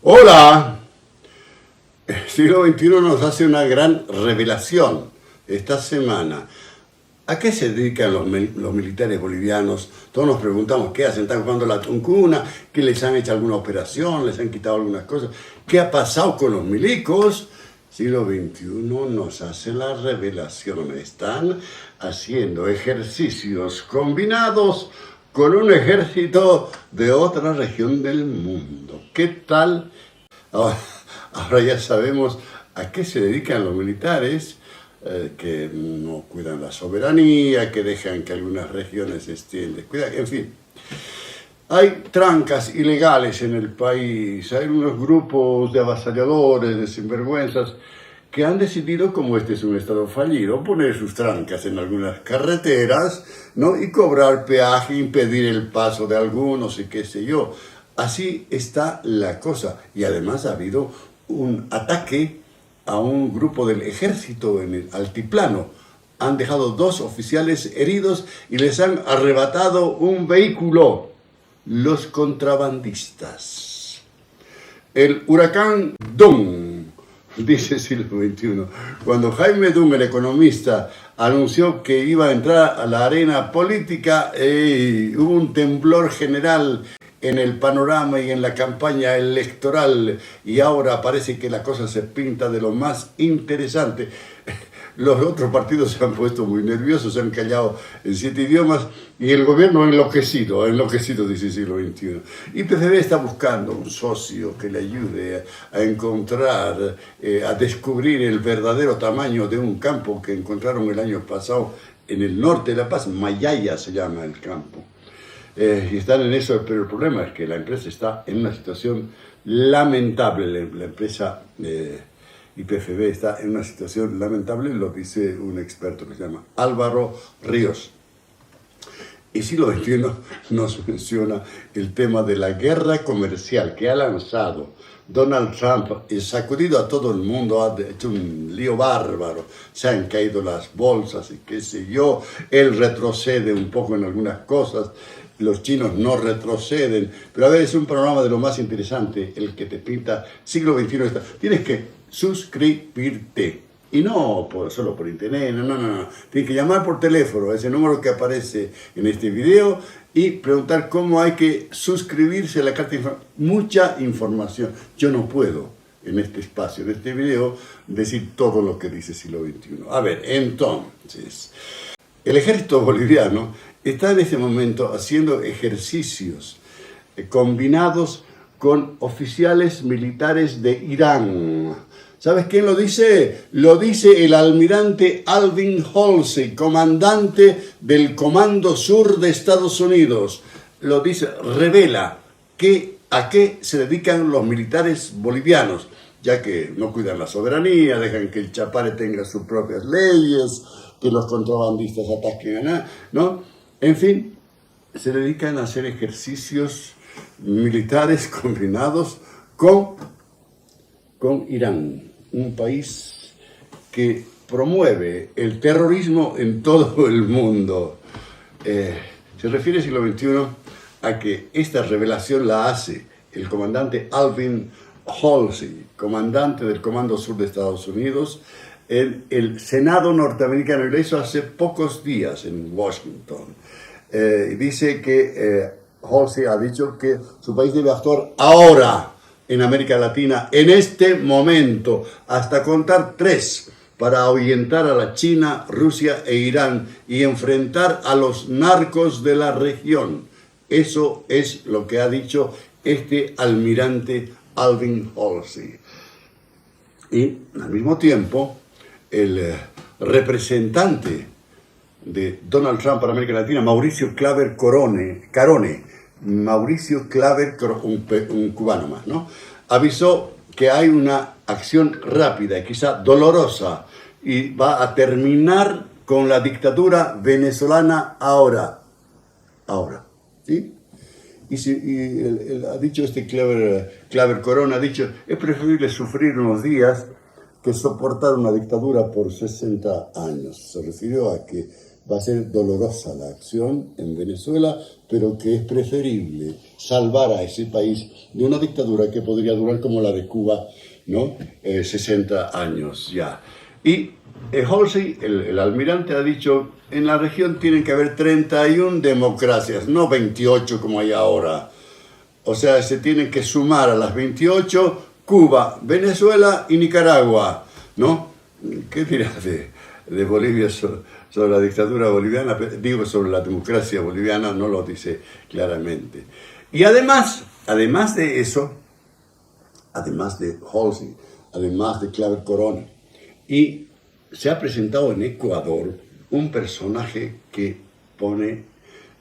Hola, el siglo XXI nos hace una gran revelación esta semana. ¿A qué se dedican los militares bolivianos? Todos nos preguntamos qué hacen, están jugando la tuncuna, que les han hecho alguna operación, les han quitado algunas cosas. ¿Qué ha pasado con los milicos? Siglo XXI nos hace la revelación. Están haciendo ejercicios combinados con un ejército de otra región del mundo. ¿Qué tal? Ahora ya sabemos a qué se dedican los militares, que no cuidan la soberanía, que dejan que algunas regiones estén descuidadas, en fin. Hay trancas ilegales en el país, hay unos grupos de avasalladores, de sinvergüenzas, que han decidido, como este es un estado fallido, poner sus trancas en algunas carreteras, ¿no? Y cobrar peaje, impedir el paso de algunos y qué sé yo. Así está la cosa. Y además ha habido un ataque a un grupo del ejército en el altiplano. Han dejado 2 oficiales heridos y les han arrebatado un vehículo. Los contrabandistas. El huracán Don, dice siglo XXI. Cuando Jaime Dung, el economista, anunció que iba a entrar a la arena política, hubo un temblor general en el panorama y en la campaña electoral, y ahora parece que la cosa se pinta de lo más interesante. Los otros partidos se han puesto muy nerviosos, se han callado en 7 idiomas y el gobierno enloquecido, dice el siglo XXI. Y PFB está buscando un socio que le ayude a encontrar, a descubrir el verdadero tamaño de un campo que encontraron el año pasado en el norte de La Paz. Mayaya se llama el campo. Y están en eso, pero el problema es que la empresa está en una situación lamentable. La empresa YPFB está en una situación lamentable, lo dice un experto que se llama Álvaro Ríos. Y siglo XXI nos menciona el tema de la guerra comercial que ha lanzado Donald Trump y sacudido a todo el mundo, ha hecho un lío bárbaro, se han caído las bolsas y qué sé yo, él retrocede un poco en algunas cosas, los chinos no retroceden, pero a ver, es un panorama de lo más interesante, el que te pinta siglo XXI. Tienes que suscribirte, y no solo por internet, no. Tienes que llamar por teléfono, ese número que aparece en este video, y preguntar cómo hay que suscribirse a la carta de información. Mucha información. Yo no puedo, en este espacio, en este video, decir todo lo que dice siglo XXI. A ver, entonces, el ejército boliviano está en ese momento haciendo ejercicios combinados con oficiales militares de Irán. ¿Sabes quién lo dice? Lo dice el almirante Alvin Halsey, comandante del Comando Sur de Estados Unidos. Lo dice, revela a qué se dedican los militares bolivianos, ya que no cuidan la soberanía, dejan que el Chapare tenga sus propias leyes, que los contrabandistas ataquen, ¿no? En fin, se dedican a hacer ejercicios militares combinados con Irán, un país que promueve el terrorismo en todo el mundo. Se refiere siglo XXI a que esta revelación la hace el comandante Alvin Halsey, comandante del Comando Sur de Estados Unidos, en el Senado norteamericano, y lo hizo hace pocos días en Washington. Dice que Halsey ha dicho que su país debe actuar ahora en América Latina, en este momento, hasta contar 3, para ahuyentar a la China, Rusia e Irán y enfrentar a los narcos de la región. Eso es lo que ha dicho este almirante Alvin Halsey. Y al mismo tiempo, el representante de Donald Trump para América Latina, Mauricio Claver Carone, un cubano más, ¿no? Avisó que hay una acción rápida y quizá dolorosa y va a terminar con la dictadura venezolana ahora, ¿sí? Y él ha dicho, Claver Corona ha dicho, es preferible sufrir unos días que soportar una dictadura por 60 años. Se refirió a que va a ser dolorosa la acción en Venezuela, pero que es preferible salvar a ese país de una dictadura que podría durar como la de Cuba, ¿no? 60 años ya. Y Halsey, el almirante, ha dicho, en la región tienen que haber 31 democracias, no 28 como hay ahora. O sea, se tienen que sumar a las 28 Cuba, Venezuela y Nicaragua, ¿no? ¿Qué dirás de Bolivia sobre la dictadura boliviana? Digo, sobre la democracia boliviana, no lo dice claramente. Y además de eso, además de Halsey, además de Claver Corona, y se ha presentado en Ecuador un personaje que pone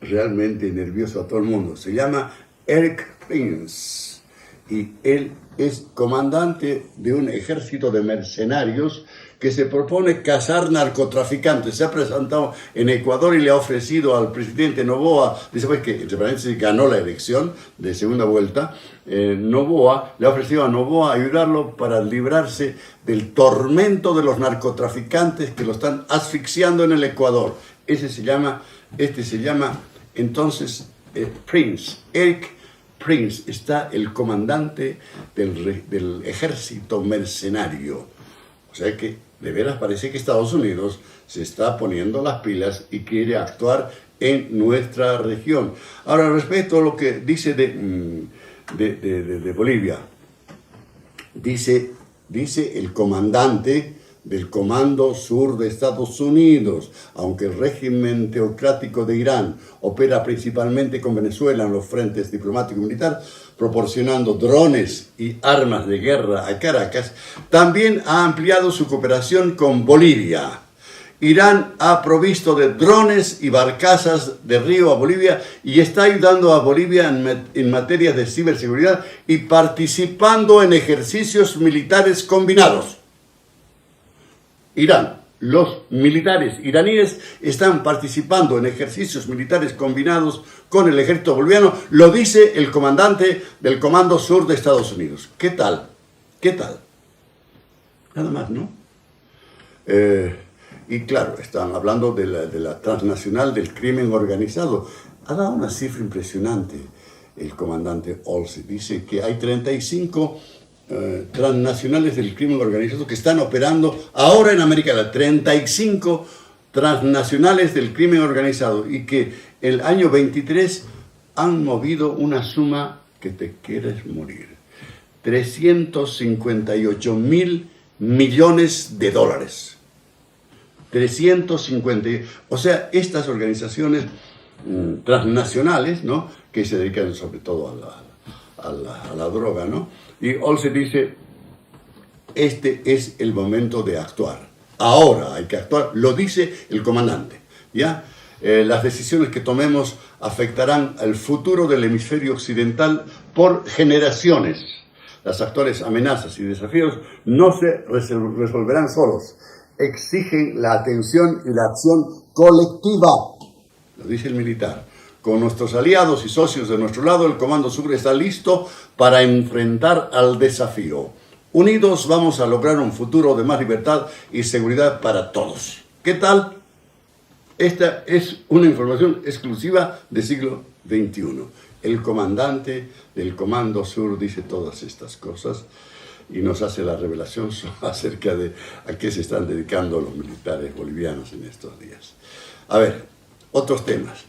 realmente nervioso a todo el mundo. Se llama Erik Prince y él es comandante de un ejército de mercenarios que se propone cazar narcotraficantes. Se ha presentado en Ecuador y le ha ofrecido al presidente Noboa, después que, entre paréntesis, ganó la elección de segunda vuelta, Noboa le ha ofrecido a Noboa ayudarlo para librarse del tormento de los narcotraficantes que lo están asfixiando en el Ecuador. Este se llama entonces Prince, Erik Prince. Está el comandante del ejército mercenario. O sea que de veras parece que Estados Unidos se está poniendo las pilas y quiere actuar en nuestra región. Ahora, respecto a lo que dice de Bolivia, dice el comandante del Comando Sur de Estados Unidos, aunque el régimen teocrático de Irán opera principalmente con Venezuela en los frentes diplomático y militar, proporcionando drones y armas de guerra a Caracas, también ha ampliado su cooperación con Bolivia. Irán ha provisto de drones y barcazas de río a Bolivia y está ayudando a Bolivia en materia de ciberseguridad y participando en ejercicios militares combinados. Irán, los militares iraníes están participando en ejercicios militares combinados con el ejército boliviano, lo dice el comandante del Comando Sur de Estados Unidos. ¿Qué tal? ¿Qué tal? Nada más, ¿no? Y claro, están hablando de la transnacional del crimen organizado. Ha dado una cifra impresionante el comandante Halsey. Dice que hay 35 transnacionales del crimen organizado que están operando ahora en América Latina. 35 transnacionales del crimen organizado y que el año 23 han movido una suma que te quieres morir. 358 mil millones de dólares. 350, o sea, estas organizaciones transnacionales, ¿no?, que se dedican sobre todo a la droga, ¿no? Y Halsey dice, este es el momento de actuar. Ahora hay que actuar, lo dice el comandante, ¿ya? Las decisiones que tomemos afectarán al futuro del hemisferio occidental por generaciones. Las actuales amenazas y desafíos no se resolverán solos. Exigen la atención y la acción colectiva, lo dice el militar. Con nuestros aliados y socios de nuestro lado, el Comando Sur está listo para enfrentar al desafío. Unidos vamos a lograr un futuro de más libertad y seguridad para todos. ¿Qué tal? Esta es una información exclusiva del siglo XXI. El comandante del Comando Sur dice todas estas cosas y nos hace la revelación acerca de a qué se están dedicando los militares bolivianos en estos días. A ver, otros temas.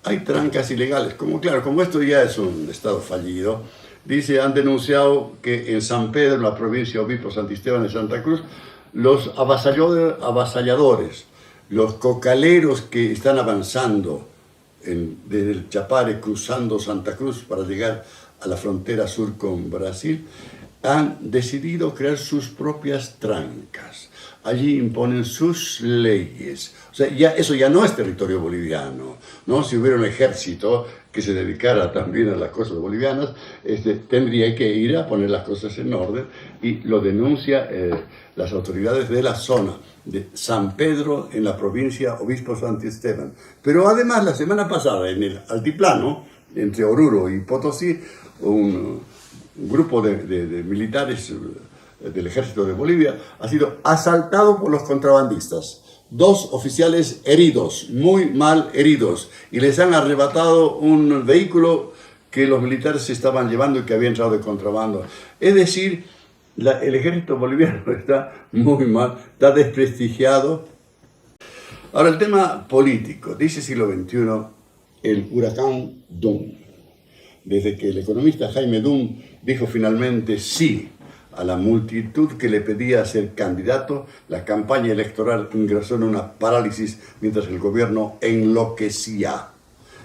Hay trancas ilegales, como esto ya es un estado fallido. Dice, han denunciado que en San Pedro, en la provincia Obispo Santisteban de Santa Cruz, los avasalladores, los cocaleros que están avanzando desde el Chapare, cruzando Santa Cruz para llegar a la frontera sur con Brasil, han decidido crear sus propias trancas. Allí imponen sus leyes. O sea, eso ya no es territorio boliviano, ¿no? Si hubiera un ejército que se dedicara también a las cosas bolivianas, tendría que ir a poner las cosas en orden, y lo denuncia las autoridades de la zona de San Pedro, en la provincia Obispo Santisteban. Pero además, la semana pasada, en el altiplano, entre Oruro y Potosí, un grupo de militares del ejército de Bolivia ha sido asaltado por los contrabandistas. 2 oficiales heridos, muy mal heridos, y les han arrebatado un vehículo que los militares se estaban llevando y que había entrado de contrabando. Es decir, el ejército boliviano está muy mal, está desprestigiado. Ahora, el tema político, dice siglo XXI, el huracán Dum. Desde que el economista Jaime Dum dijo finalmente sí a la multitud que le pedía ser candidato, la campaña electoral ingresó en una parálisis mientras el gobierno enloquecía.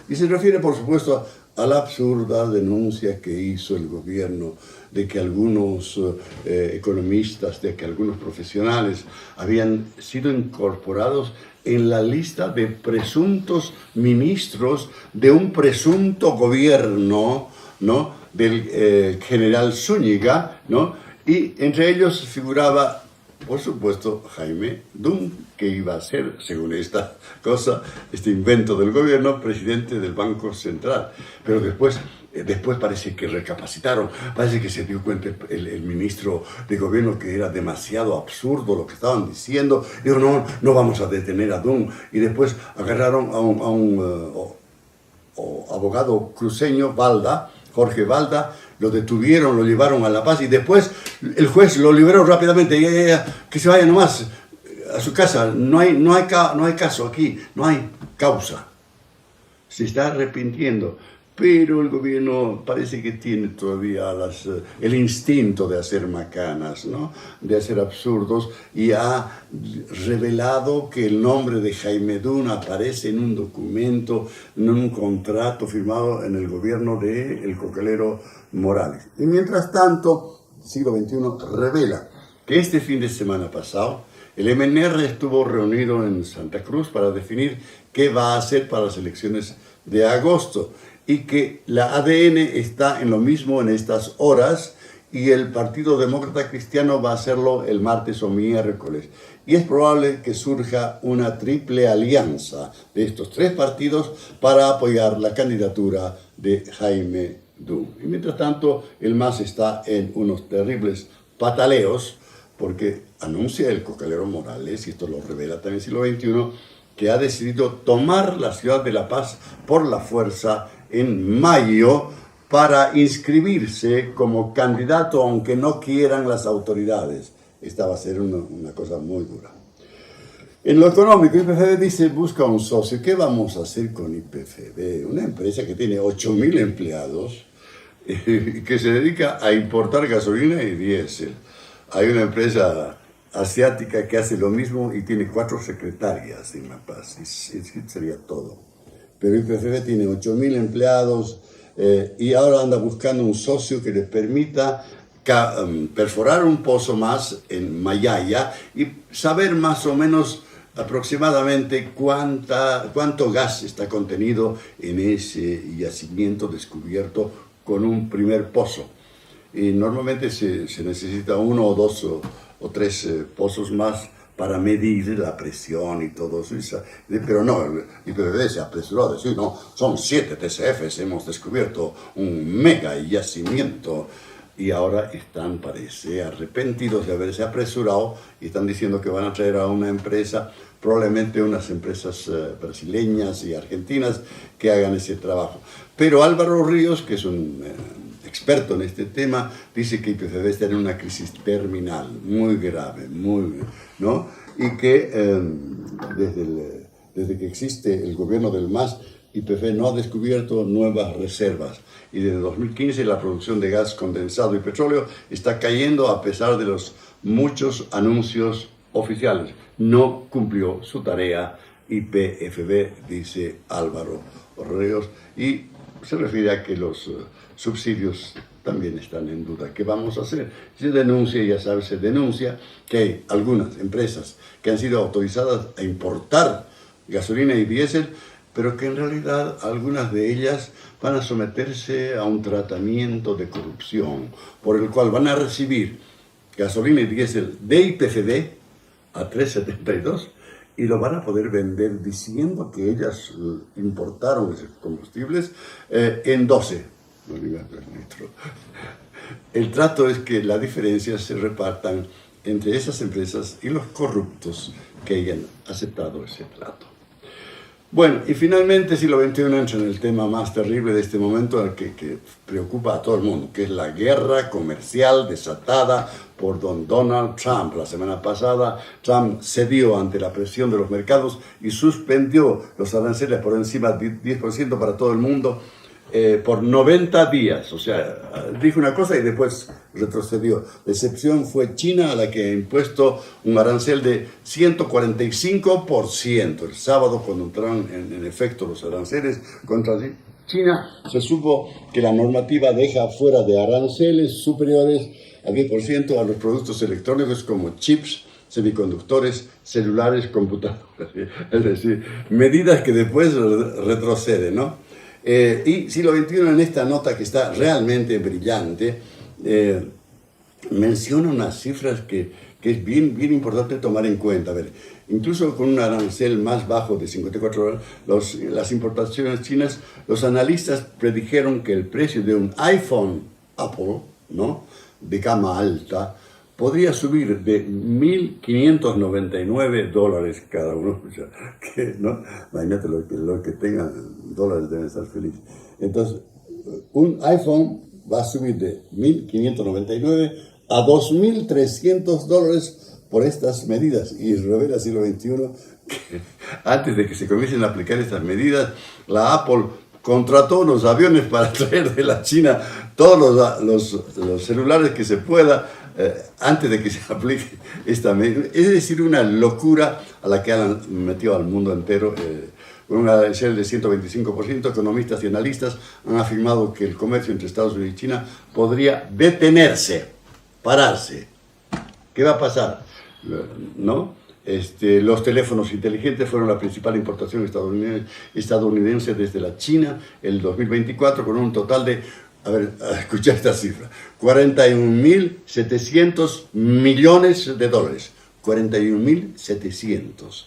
Y se refiere, por supuesto, a la absurda denuncia que hizo el gobierno de que algunos economistas, de que algunos profesionales habían sido incorporados en la lista de presuntos ministros de un presunto gobierno, ¿no?, del general Zúñiga, ¿no?, y entre ellos figuraba, por supuesto, Jaime Dum, que iba a ser, según esta cosa, este invento del gobierno, presidente del Banco Central. Pero después parece que recapacitaron, parece que se dio cuenta el ministro de gobierno que era demasiado absurdo lo que estaban diciendo. Dijo, no vamos a detener a Dum. Y después agarraron a un abogado cruceño, Valda, Jorge Valda, lo detuvieron, lo llevaron a La Paz y después el juez lo liberó rápidamente. Que se vaya nomás a su casa, no hay caso aquí, no hay causa. Se está arrepintiendo, pero el gobierno parece que tiene todavía el instinto de hacer macanas, ¿no?, de hacer absurdos, y ha revelado que el nombre de Jaime Dum aparece en un documento, en un contrato firmado en el gobierno del cocalero Morales. Y mientras tanto, siglo XXI revela que este fin de semana pasado el MNR estuvo reunido en Santa Cruz para definir qué va a hacer para las elecciones de agosto, y que la ADN está en lo mismo en estas horas, y el Partido Demócrata Cristiano va a hacerlo el martes o miércoles. Y es probable que surja una triple alianza de estos 3 partidos para apoyar la candidatura de Jaime Dum. Y mientras tanto, el MAS está en unos terribles pataleos, porque anuncia el cocalero Morales, y esto lo revela también el siglo XXI, que ha decidido tomar la ciudad de La Paz por la fuerza en mayo para inscribirse como candidato, aunque no quieran las autoridades. Esta va a ser una cosa muy dura. En lo económico, YPFB dice, busca un socio. ¿Qué vamos a hacer con YPFB? Una empresa que tiene 8.000 empleados y que se dedica a importar gasolina y diésel. Hay una empresa asiática que hace lo mismo y tiene 4 secretarias en La Paz. Y sería todo. Pero YPFB tiene 8.000 empleados y ahora anda buscando un socio que le permita perforar un pozo más en Mayaya y saber más o menos aproximadamente cuánto gas está contenido en ese yacimiento descubierto con un primer pozo. Y normalmente se necesita 1 o 2 o 3 pozos más para medir la presión y todo eso. Pero no, el IPBB se apresuró a decir, no, son 7 TCFs, hemos descubierto un mega yacimiento. Y ahora están, parece, arrepentidos de haberse apresurado y están diciendo que van a traer a una empresa, probablemente unas empresas brasileñas y argentinas, que hagan ese trabajo. Pero Álvaro Ríos, que es un experto en este tema, dice que YPFB está en una crisis terminal, muy grave, ¿no? Y que desde que existe el gobierno del MAS, YPFB no ha descubierto nuevas reservas. Y desde 2015 la producción de gas condensado y petróleo está cayendo a pesar de los muchos anuncios oficiales. No cumplió su tarea YPFB, dice Álvaro Ríos, y se refiere a que los subsidios también están en duda. ¿Qué vamos a hacer? Se denuncia, ya sabes, se denuncia que hay algunas empresas que han sido autorizadas a importar gasolina y diésel, pero que en realidad algunas de ellas van a someterse a un tratamiento de corrupción, por el cual van a recibir gasolina y diésel de YPFB a 3.72 y lo van a poder vender diciendo que ellas importaron esos combustibles en 12 bolívares por litro. El trato es que las diferencias se repartan entre esas empresas y los corruptos que hayan aceptado ese trato. Bueno, y finalmente siglo XXI entra en el tema más terrible de este momento, el que preocupa a todo el mundo, que es la guerra comercial desatada por don Donald Trump. La semana pasada Trump cedió ante la presión de los mercados y suspendió los aranceles por encima del 10% para todo el mundo por 90 días. O sea, dijo una cosa y después retrocedió. La excepción fue China, a la que ha impuesto un arancel de 145%. El sábado, cuando entraron en efecto los aranceles contra China, se supo que la normativa deja fuera de aranceles superiores al 10% a los productos electrónicos como chips, semiconductores, celulares, computadoras. Es decir, medidas que después retroceden, ¿no? Y siglo XXI, en esta nota que está realmente brillante, menciona unas cifras que es bien importante tomar en cuenta. A ver, incluso con un arancel más bajo de 54 horas, las importaciones chinas, los analistas predijeron que el precio de un iPhone Apple, ¿no?, de gama alta, podría subir de $1.599 cada uno. O sea, que, ¿no? Imagínate, los que tengan dólares deben estar felices. Entonces, un iPhone va a subir de $1.599 a $2.300 por estas medidas. Y revela siglo XXI que antes de que se comiencen a aplicar estas medidas, la Apple contrató unos aviones para traer de la China todos los celulares que se pueda, antes de que se aplique esta medida. Es decir, una locura a la que han metido al mundo entero. Con un arancel de 125%, economistas y analistas han afirmado que el comercio entre Estados Unidos y China podría detenerse, pararse. ¿Qué va a pasar? ¿No? Los teléfonos inteligentes fueron la principal importación estadounidense desde la China el 2024, con un total de, a ver, escucha esta cifra, $41.700 millones de dólares. 41.700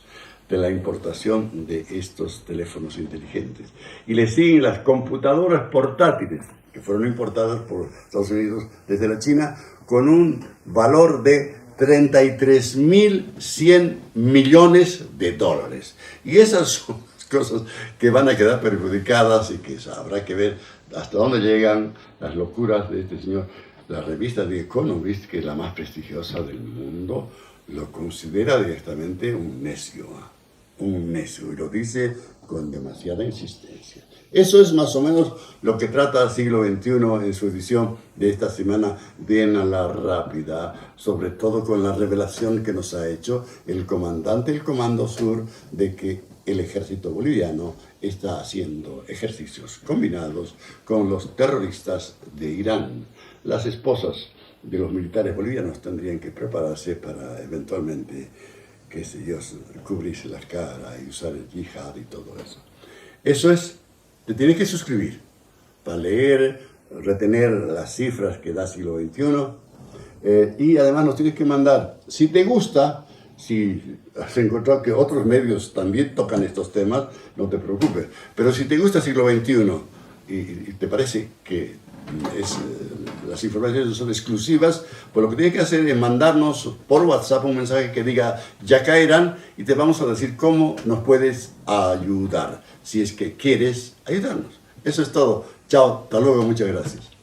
de la importación de estos teléfonos inteligentes. Y le siguen las computadoras portátiles, que fueron importadas por Estados Unidos desde la China, con un valor de 33.100 millones de dólares. Y esas son cosas que van a quedar perjudicadas y que habrá que ver hasta dónde llegan las locuras de este señor. La revista The Economist, que es la más prestigiosa del mundo, lo considera directamente un necio, y lo dice con demasiada insistencia. Eso es más o menos lo que trata el siglo XXI en su edición de esta semana bien a la rápida, sobre todo con la revelación que nos ha hecho el comandante del Comando Sur de que el ejército boliviano está haciendo ejercicios combinados con los terroristas de Irán. Las esposas de los militares bolivianos tendrían que prepararse para eventualmente, qué sé yo, cubrirse la cara y usar el yihad y todo eso. Eso es, te tienes que suscribir para leer, retener las cifras que da siglo XXI, y además nos tienes que mandar, si te gusta, si has encontrado que otros medios también tocan estos temas, no te preocupes, pero si te gusta siglo XXI y te parece que las informaciones son exclusivas, pues lo que tienes que hacer es mandarnos por WhatsApp un mensaje que diga ya caerán, y te vamos a decir cómo nos puedes ayudar, si es que quieres ayudarnos. Eso es todo. Chao, hasta luego, muchas gracias.